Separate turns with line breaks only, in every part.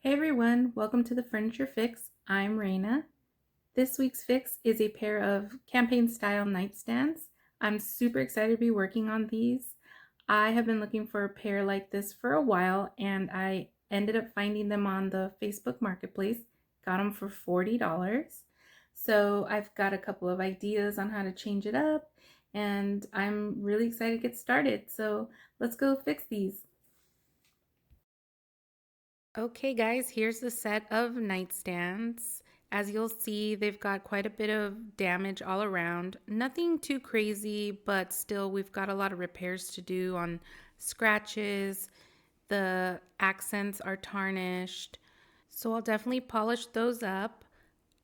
Hey everyone, welcome to the Furniture Fix. I'm Raina. This week's fix is a pair of campaign style nightstands. I'm super excited to be working on these. I have been looking for a pair like this for a while and I ended up finding them on the Facebook Marketplace. Got them for $40. So I've got a couple of ideas on how to change it up and I'm really excited to get started. So let's go fix these. Okay guys, here's the set of nightstands. As you'll see, they've got quite a bit of damage all around. Nothing too crazy, but still we've got a lot of repairs to do on scratches. The accents are tarnished, so I'll definitely polish those up.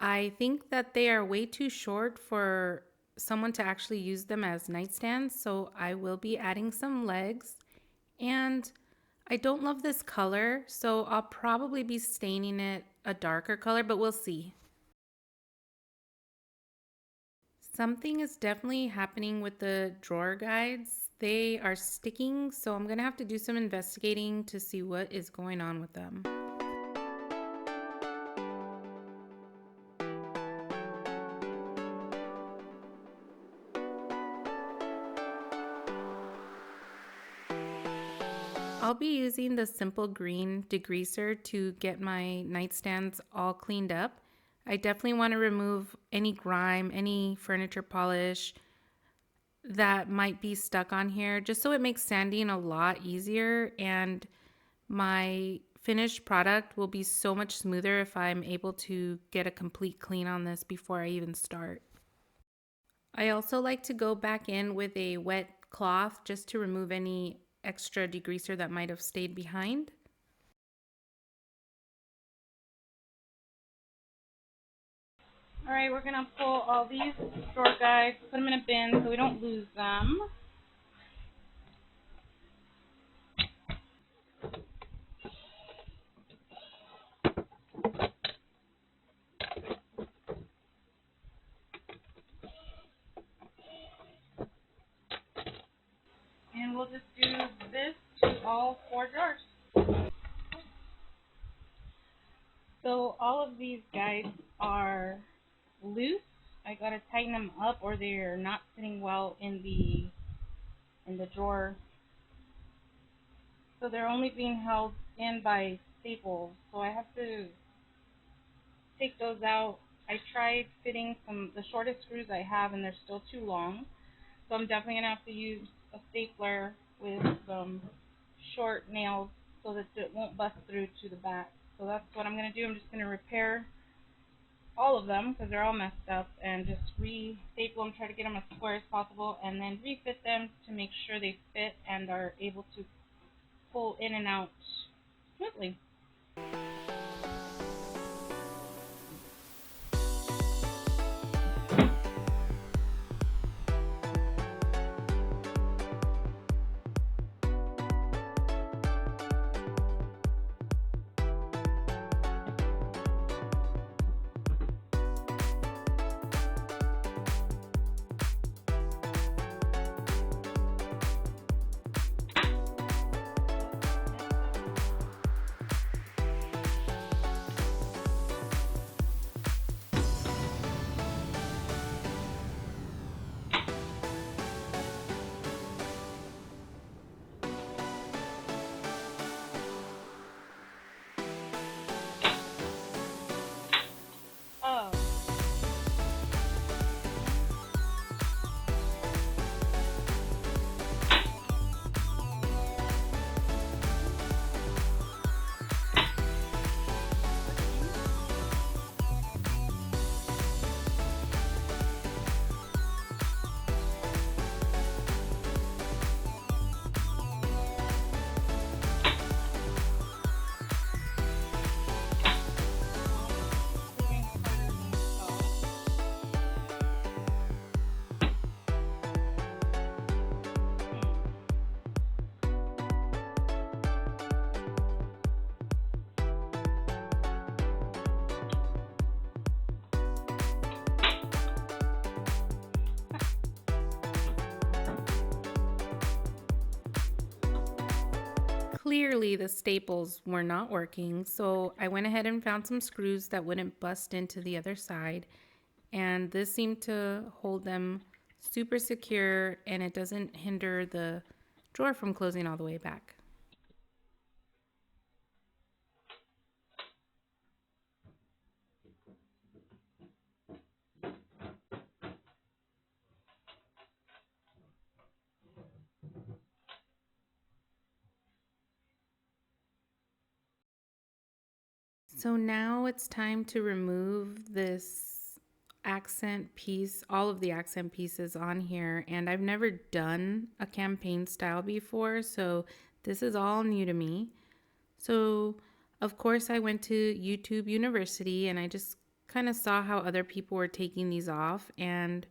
I think that they are way too short for someone to actually use them as nightstands, so I will be adding some legs. And I don't love this color, so I'll probably be staining it a darker color, but we'll see. Something is definitely happening with the drawer guides. They are sticking, so I'm gonna have to do some investigating to see what is going on with them. I'll be using the Simple Green degreaser to get my nightstands all cleaned up. I definitely want to remove any grime, any furniture polish that might be stuck on here, just so it makes sanding a lot easier, and my finished product will be so much smoother if I'm able to get a complete clean on this before I even start. I also like to go back in with a wet cloth just to remove any extra degreaser that might have stayed behind.
Alright, we're going to pull all these drawer guides, put them in a bin so we don't lose them. And we'll just do this to all 4 drawers. So all of these guides are loose. I got to tighten them up or they're not sitting well in the drawer. So they're only being held in by staples. So I have to take those out. I tried fitting the shortest screws I have and they're still too long. So I'm definitely going to have to use a stapler with some short nails so that it won't bust through to the back. So that's what I'm going to do. I'm just going to repair all of them because they're all messed up and just re-staple them, try to get them as square as possible, and then refit them to make sure they fit and are able to pull in and out smoothly.
Clearly, the staples were not working, so I went ahead and found some screws that wouldn't bust into the other side, and this seemed to hold them super secure, and it doesn't hinder the drawer from closing all the way back. So now it's time to remove this accent piece, all of the accent pieces on here. And I've never done a campaign style before, so this is all new to me. So, of course, I went to YouTube University and I just kind of saw how other people were taking these off. And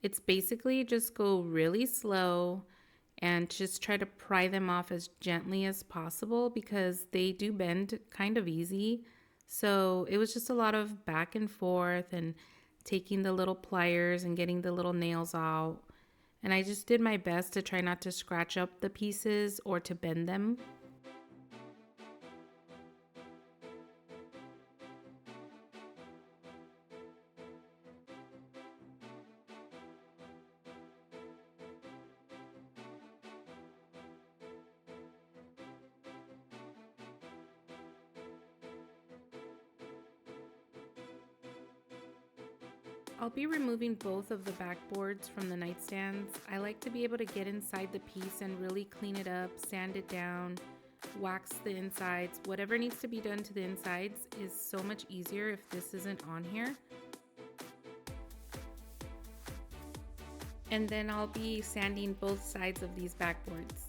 it's basically just go really slow and just try to pry them off as gently as possible because they do bend kind of easy. So it was just a lot of back and forth and taking the little pliers and getting the little nails out. And I just did my best to try not to scratch up the pieces or to bend them. I'll be removing both of the backboards from the nightstands. I like to be able to get inside the piece and really clean it up, sand it down, wax the insides. Whatever needs to be done to the insides is so much easier if this isn't on here. And then I'll be sanding both sides of these backboards.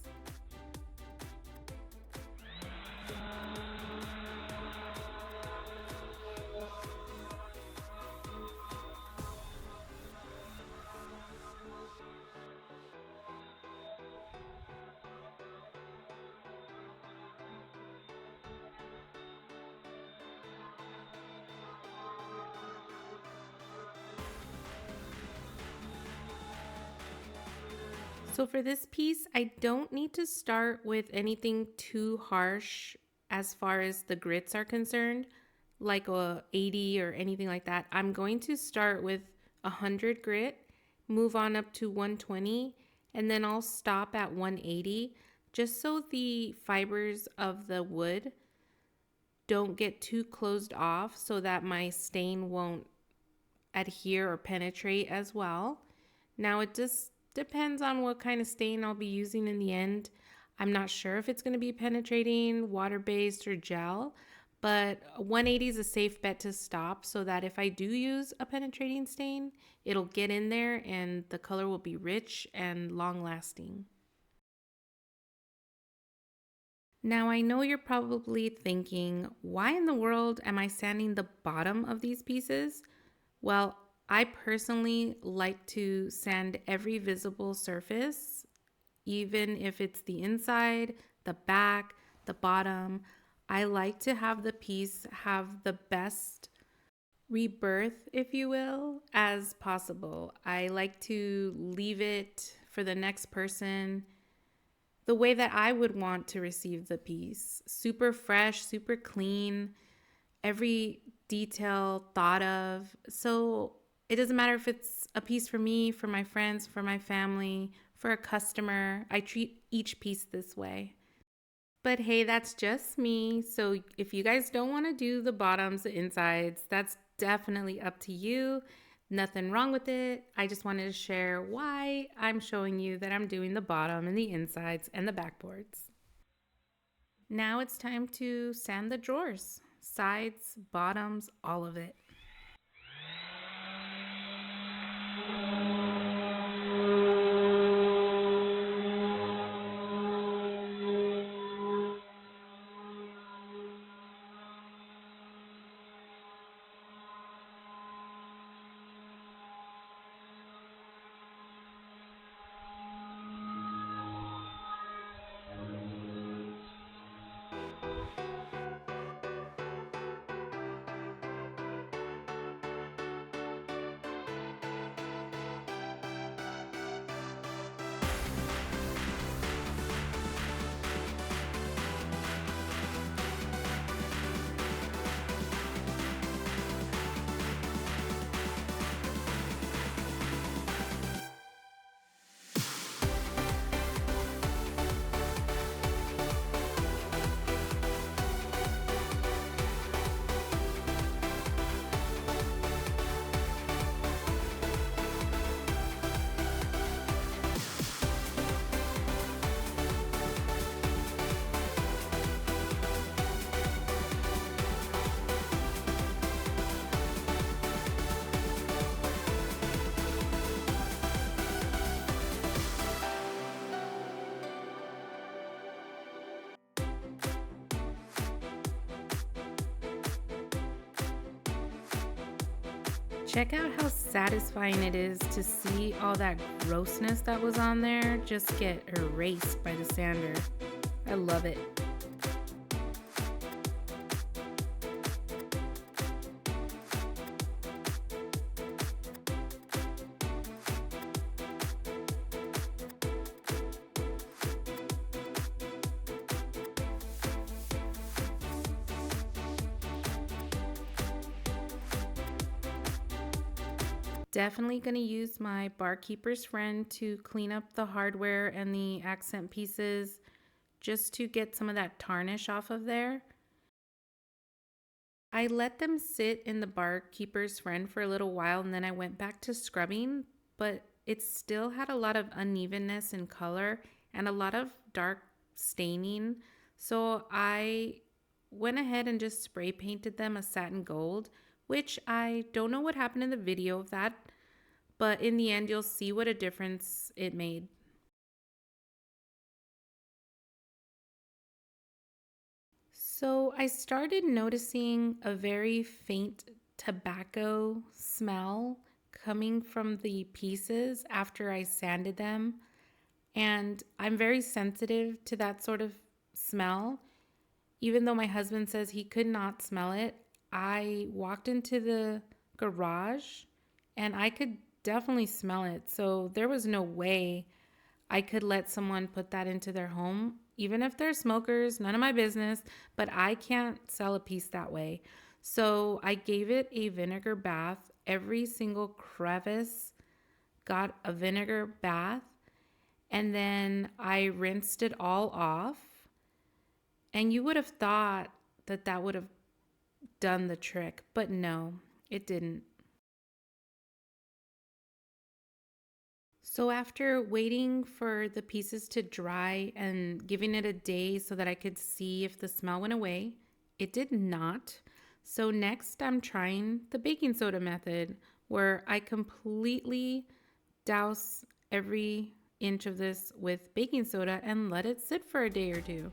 So for this piece, I don't need to start with anything too harsh as far as the grits are concerned, like a 80 or anything like that. I'm going to start with 100 grit, move on up to 120, and then I'll stop at 180 just so the fibers of the wood don't get too closed off so that my stain won't adhere or penetrate as well. Now it just depends on what kind of stain I'll be using in the end. I'm not sure if it's going to be penetrating, water-based, or gel, but 180 is a safe bet to stop so that if I do use a penetrating stain, it'll get in there and the color will be rich and long-lasting. Now I know you're probably thinking, why in the world am I sanding the bottom of these pieces? Well, I personally like to sand every visible surface, even if it's the inside, the back, the bottom. I like to have the piece have the best rebirth, if you will, as possible. I like to leave it for the next person the way that I would want to receive the piece. Super fresh, super clean, every detail thought of. So it doesn't matter if it's a piece for me, for my friends, for my family, for a customer. I treat each piece this way. But hey, that's just me. So if you guys don't want to do the bottoms, the insides, that's definitely up to you. Nothing wrong with it. I just wanted to share why I'm showing you that I'm doing the bottom and the insides and the backboards. Now it's time to sand the drawers, sides, bottoms, all of it. Check out how satisfying it is to see all that grossness that was on there just get erased by the sander. I love it. Definitely going to use my barkeeper's friend to clean up the hardware and the accent pieces just to get some of that tarnish off of there. I let them sit in the barkeeper's friend for a little while and then I went back to scrubbing, but it still had a lot of unevenness in color and a lot of dark staining. So I went ahead and just spray painted them a satin gold, which I don't know what happened in the video of that, but in the end, you'll see what a difference it made. So I started noticing a very faint tobacco smell coming from the pieces after I sanded them. And I'm very sensitive to that sort of smell. Even though my husband says he could not smell it, I walked into the garage and I could definitely smell it. So there was no way I could let someone put that into their home. Even if they're smokers, none of my business, but I can't sell a piece that way. So I gave it a vinegar bath. Every single crevice got a vinegar bath. And then I rinsed it all off. And you would have thought that that would have done the trick, but no, it didn't. So after waiting for the pieces to dry and giving it a day so that I could see if the smell went away, it did not. So next I'm trying the baking soda method where I completely douse every inch of this with baking soda and let it sit for a day or two.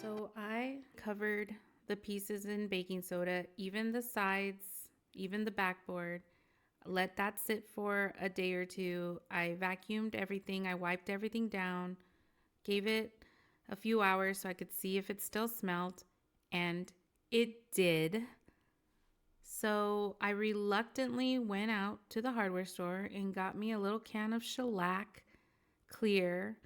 So I covered the pieces in baking soda, even the sides, even the backboard. Let that sit for a day or two. I vacuumed everything. I wiped everything down, gave it a few hours so I could see if it still smelled, and it did. So I reluctantly went out to the hardware store and got me a little can of shellac clear.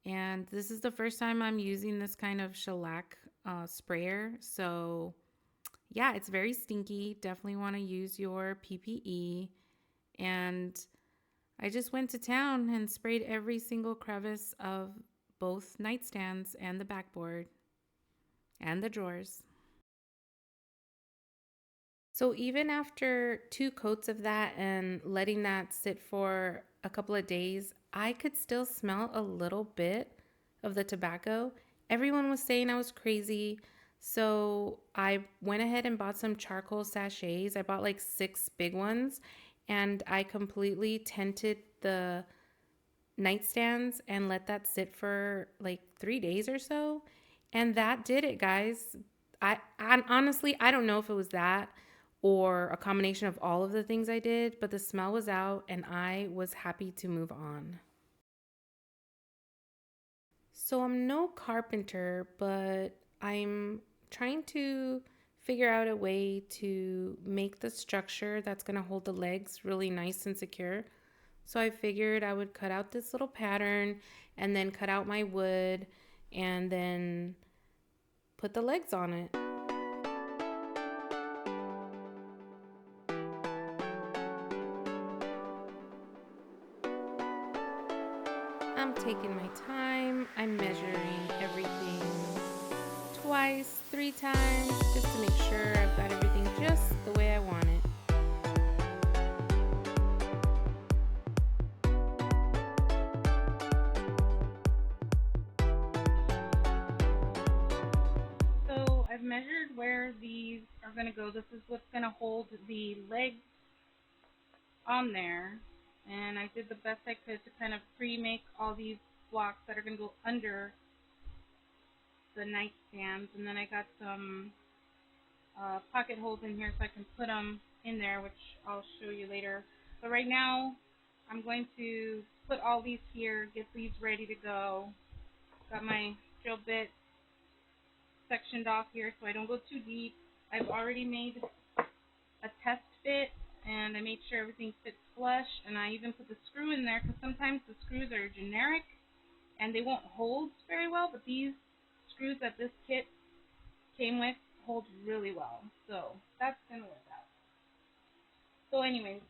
And this is the first time I'm using this kind of shellac sprayer. So yeah, it's very stinky. Definitely want to use your PPE. And I just went to town and sprayed every single crevice of both nightstands and the backboard and the drawers. So even after 2 coats of that and letting that sit for a couple of days, I could still smell a little bit of the tobacco. Everyone was saying I was crazy. So I went ahead and bought some charcoal sachets. I bought like 6 big ones and I completely tinted the nightstands and let that sit for like 3 days or so. And that did it, guys. I honestly, I don't know if it was that or a combination of all of the things I did, but the smell was out and I was happy to move on. So I'm no carpenter, but I'm trying to figure out a way to make the structure that's going to hold the legs really nice and secure. So I figured I would cut out this little pattern and then cut out my wood and then put the legs on it. I'm taking my time. I'm measuring everything twice, 3 times, just to make sure I've got everything just the way I want it.
measured where these are going to go. This is what's going to hold the legs on there. And I did the best I could to kind of pre-make all these blocks that are going to go under the nightstands. And then I got some pocket holes in here so I can put them in there, which I'll show you later. But right now, I'm going to put all these here, get these ready to go. Got my drill bit sectioned off here so I don't go too deep. I've already made a test fit and I made sure everything fits flush, and I even put the screw in there because sometimes the screws are generic and they won't hold very well, but these screws that this kit came with hold really well, so that's going to work out. So anyways,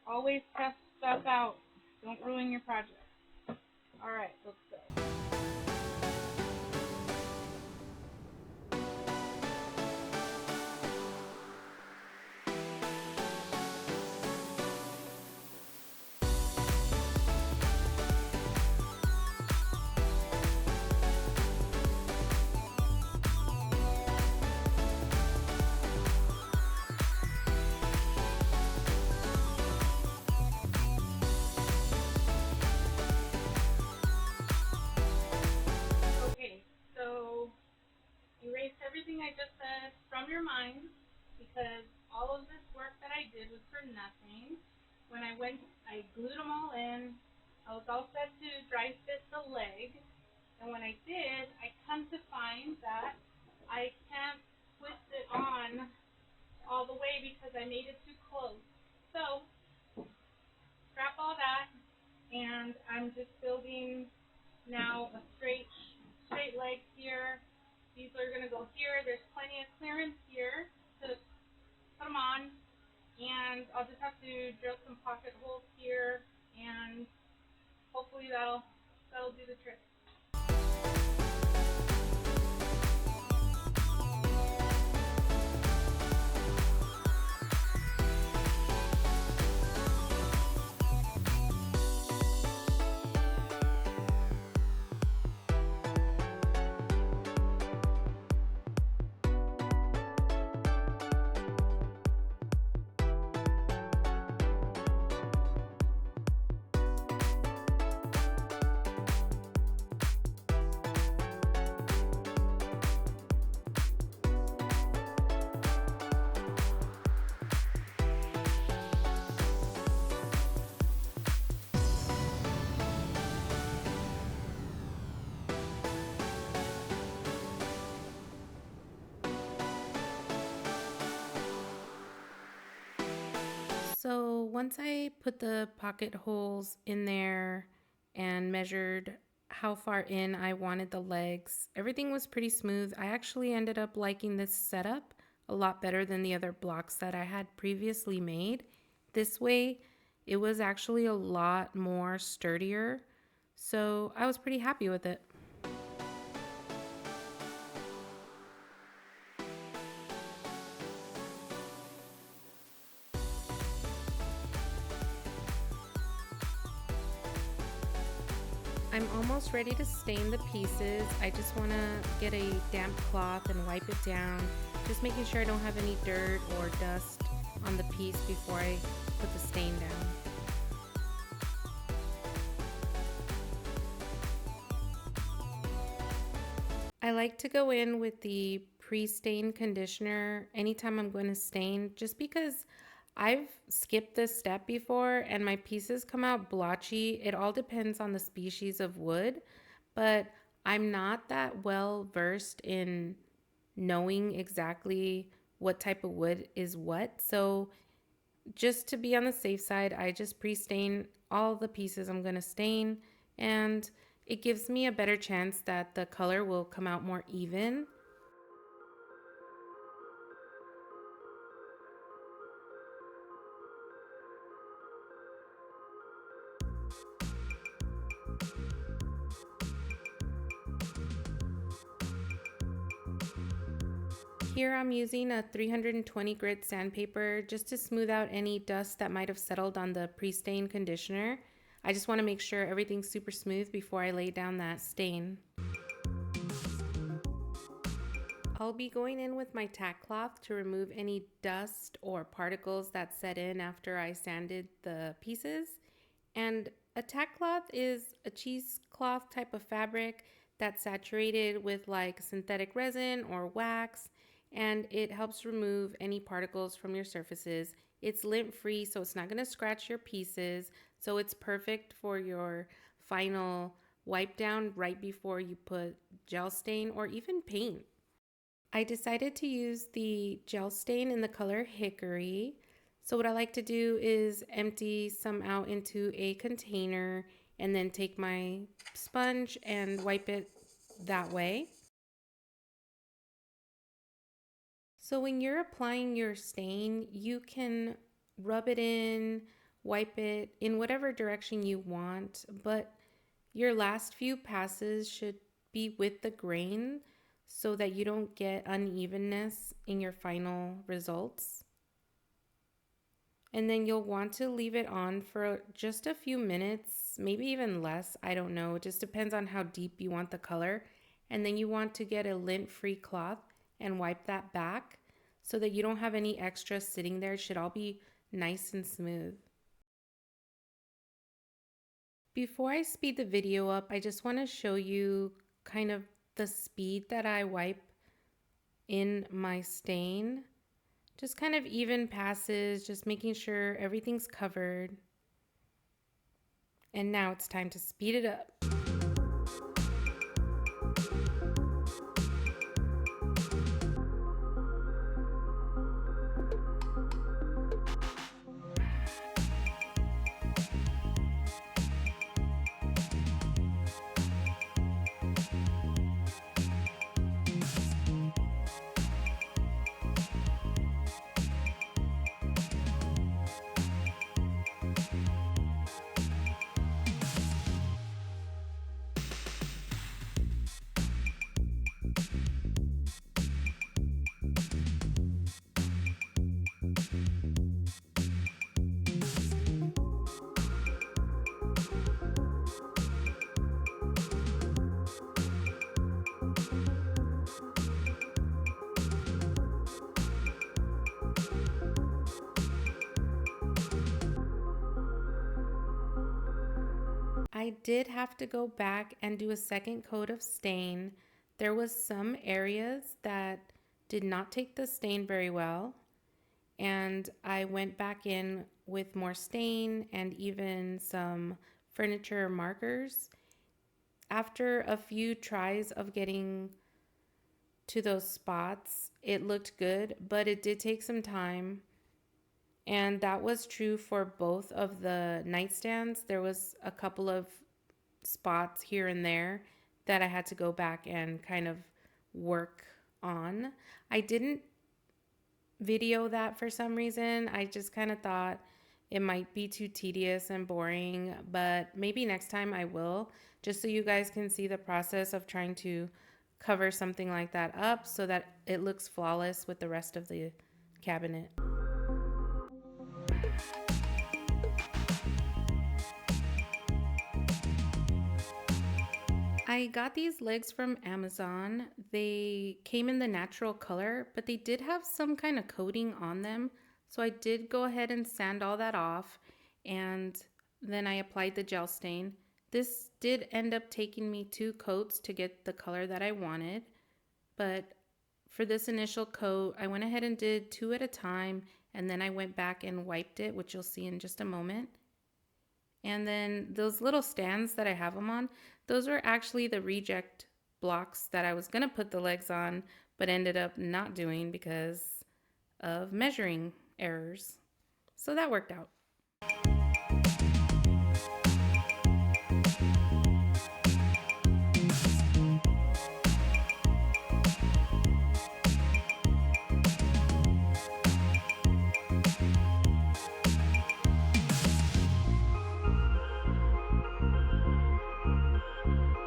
always test stuff out. Don't ruin your project. Alright, let's go. Erase everything I just said from your mind, because all of this work that I did was for nothing. When I glued them all in. I was all set to dry fit the leg, and when I did, I come to find that I can't twist it on all the way because I made it too close. So, scrap all that, and I'm just building now a straight leg here. These are going to go here. There's plenty of clearance here to put them on. And I'll just have to drill some pocket holes here, and hopefully that'll do the trick.
So once I put the pocket holes in there and measured how far in I wanted the legs, everything was pretty smooth. I actually ended up liking this setup a lot better than the other blocks that I had previously made. This way, it was actually a lot more sturdier, so I was pretty happy with it. I'm almost ready to stain the pieces. I just want to get a damp cloth and wipe it down, just making sure I don't have any dirt or dust on the piece before I put the stain down. I like to go in with the pre-stain conditioner anytime I'm going to stain, just because I've skipped this step before and my pieces come out blotchy. It all depends on the species of wood, but I'm not that well versed in knowing exactly what type of wood is what. So just to be on the safe side, I just pre-stain all the pieces I'm going to stain, and it gives me a better chance that the color will come out more even. Here I'm using a 320 grit sandpaper just to smooth out any dust that might have settled on the pre-stain conditioner. I just want to make sure everything's super smooth before I lay down that stain. I'll be going in with my tack cloth to remove any dust or particles that set in after I sanded the pieces. And a tack cloth is a cheesecloth type of fabric that's saturated with like synthetic resin or wax, and it helps remove any particles from your surfaces. It's lint free, so it's not going to scratch your pieces. So it's perfect for your final wipe down right before you put gel stain or even paint. I decided to use the gel stain in the color Hickory. So what I like to do is empty some out into a container and then take my sponge and wipe it that way. So when you're applying your stain, you can rub it in, wipe it in whatever direction you want, but your last few passes should be with the grain so that you don't get unevenness in your final results. And then you'll want to leave it on for just a few minutes, maybe even less. I don't know. It just depends on how deep you want the color. And then you want to get a lint-free cloth and wipe that back so that you don't have any extra sitting there. It should all be nice and smooth. Before I speed the video up, I just want to show you kind of the speed that I wipe in my stain. Just kind of even passes, just making sure everything's covered. And now it's time to speed it up. I did have to go back and do a second coat of stain. There was some areas that did not take the stain very well, and I went back in with more stain and even some furniture markers. After a few tries of getting to those spots, it looked good, but it did take some time. And that was true for both of the nightstands. There was a couple of spots here and there that I had to go back and kind of work on. I didn't video that for some reason. I just kind of thought it might be too tedious and boring, but maybe next time I will, just so you guys can see the process of trying to cover something like that up so that it looks flawless with the rest of the cabinet. I got these legs from Amazon. They came in the natural color, but they did have some kind of coating on them. So I did go ahead and sand all that off, and then I applied the gel stain. This did end up taking me 2 coats to get the color that I wanted, but for this initial coat, I went ahead and did 2 at a time, and then I went back and wiped it, which you'll see in just a moment. And then those little stands that I have them on, those were actually the reject blocks that I was going to put the legs on, but ended up not doing because of measuring errors. So that worked out.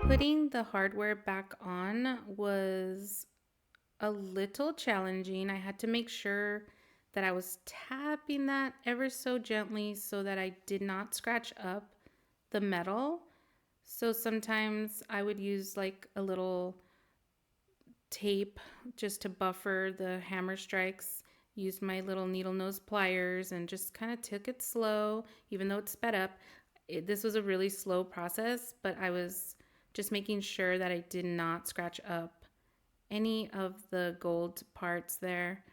Putting the hardware back on was a little challenging. I had to make sure that I was tapping that ever so gently so that I did not scratch up the metal. So sometimes I would use like a little tape just to buffer the hammer strikes. Used my little needle nose pliers and just kind of took it slow, even though it sped up. This was a really slow process, but I was just making sure that I did not scratch up any of the gold parts there.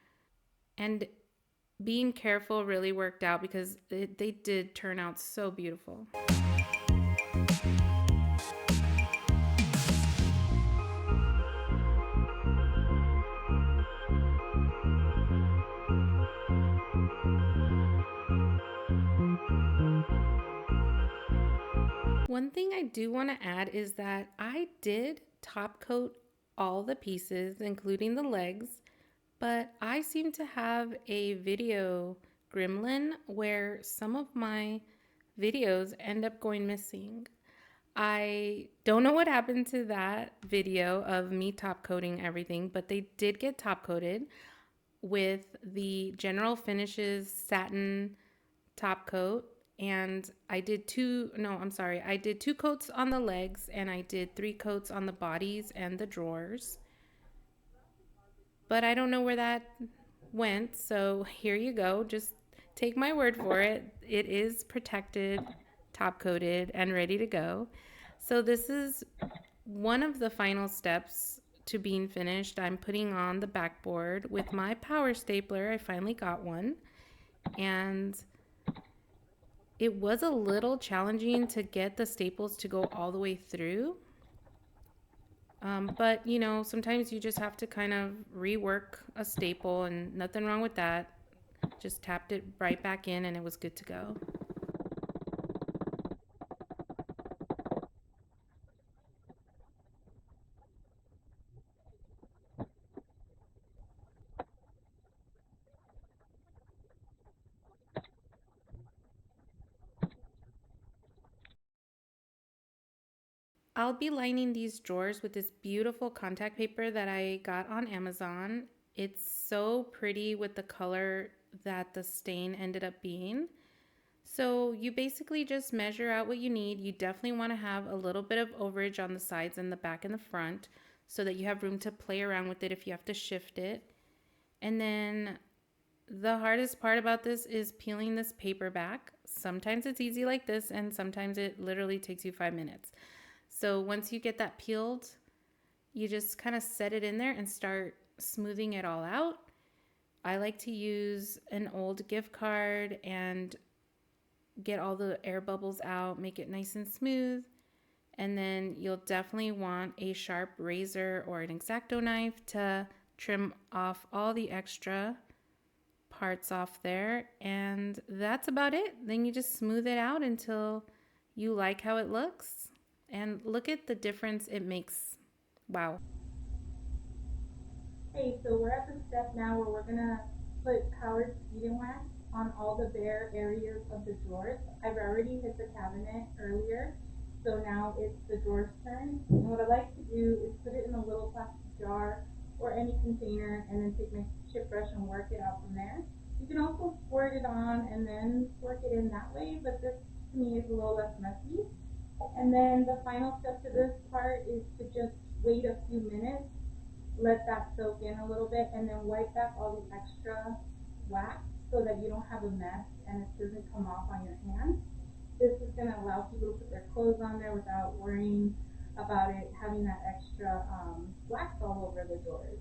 And being careful really worked out because they did turn out so beautiful. One thing I do want to add is that I did top coat all the pieces, including the legs, but I seem to have a video gremlin where some of my videos end up going missing. I don't know what happened to that video of me top coating everything, but they did get top coated with the General Finishes satin top coat. And I did I did 2 coats on the legs and I did 3 coats on the bodies and the drawers. But I don't know where that went, so here you go. Just take my word for it. It is protected, top coated, and ready to go. So this is one of the final steps to being finished. I'm putting on the backboard with my power stapler. I finally got one. And it was a little challenging to get the staples to go all the way through. But you know, sometimes you just have to kind of rework a staple, and nothing wrong with that. Just tapped it right back in and it was good to go. I'll be lining these drawers with this beautiful contact paper that I got on Amazon. It's so pretty with the color that the stain ended up being. So you basically just measure out what you need. You definitely want to have a little bit of overage on the sides and the back and the front so that you have room to play around with it if you have to shift it. And then the hardest part about this is peeling this paper back. Sometimes it's easy like this and sometimes it literally takes you 5 minutes. So once you get that peeled, you just kind of set it in there and start smoothing it all out. I like to use an old gift card and get all the air bubbles out, make it nice and smooth. And then you'll definitely want a sharp razor or an X-Acto knife to trim off all the extra parts off there. And that's about it. Then you just smooth it out until you like how it looks. And look at the difference it makes. Wow.
Hey, so we're at the step now where we're gonna put powdered speed and wax on all the bare areas of the drawers. I've already hit the cabinet earlier, so now it's the drawer's turn. And what I like to do is put it in a little plastic jar or any container and then take my chip brush and work it out from there. You can also squirt it on and then work it in that way, but this to me is a little less messy. And then the final step to this part is to just wait a few minutes, let that soak in a little bit, and then wipe back all the extra wax so that you don't have a mess and it doesn't come off on your hands. This is going to allow people to put their clothes on there without worrying about it having that extra wax all over the doors.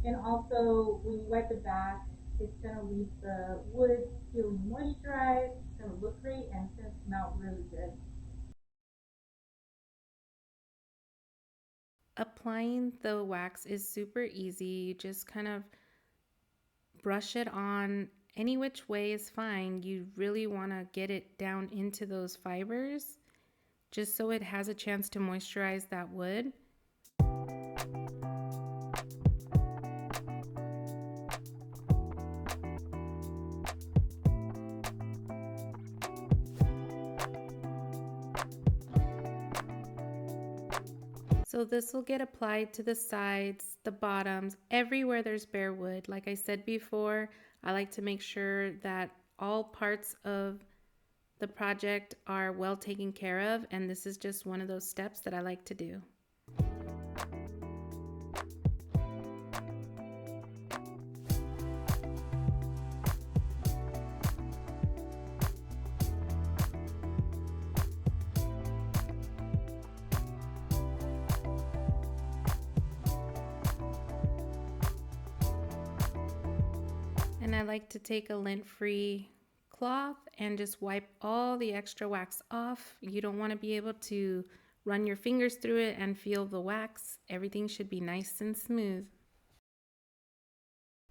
And also, when you wipe it back, it's going to leave the wood feeling moisturized, it's going to look great, and it's going to smell really good.
Applying the wax is super easy. You just kind of brush it on any which way is fine. You really want to get it down into those fibers just so it has a chance to moisturize that wood. So this will get applied to the sides, the bottoms, everywhere there's bare wood. Like I said before, I like to make sure that all parts of the project are well taken care of, and this is just one of those steps that I like to do. And I like to take a lint-free cloth and just wipe all the extra wax off. You don't want to be able to run your fingers through it and feel the wax. Everything should be nice and smooth.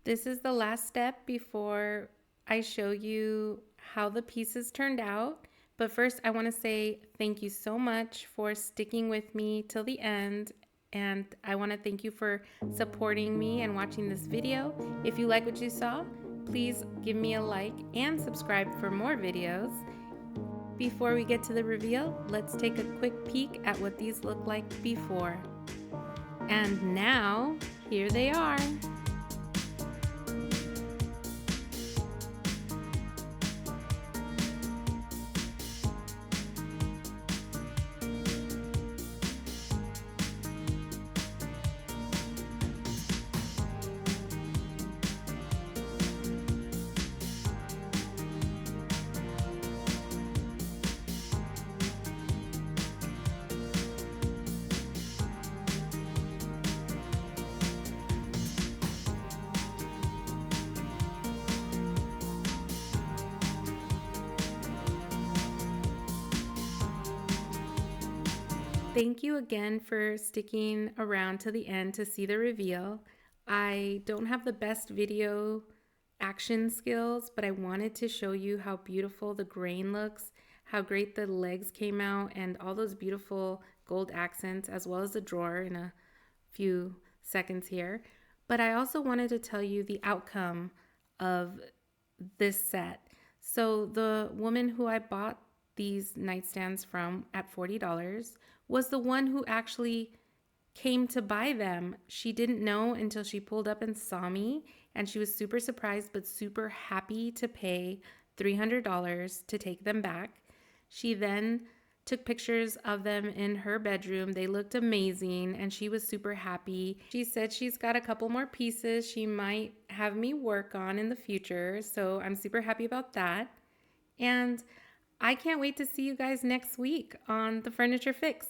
This is the last step before I show you how the pieces turned out. But first, I want to say thank you so much for sticking with me till the end. And I want to thank you for supporting me and watching this video. If you like what you saw, please give me a like and subscribe for more videos. Before we get to the reveal, let's take a quick peek at what these look like before. And now, here they are. Thank you again for sticking around to the end to see the reveal. I don't have the best video action skills, but I wanted to show you how beautiful the grain looks, how great the legs came out, and all those beautiful gold accents, as well as the drawer in a few seconds here. But I also wanted to tell you the outcome of this set. So the woman who I bought these nightstands from at $40 was the one who actually came to buy them. She didn't know until she pulled up and saw me, and she was super surprised but super happy to pay $300 to take them back. She then took pictures of them in her bedroom. They looked amazing, and she was super happy. She said she's got a couple more pieces she might have me work on in the future, so I'm super happy about that. And I can't wait to see you guys next week on The Furniture Fix.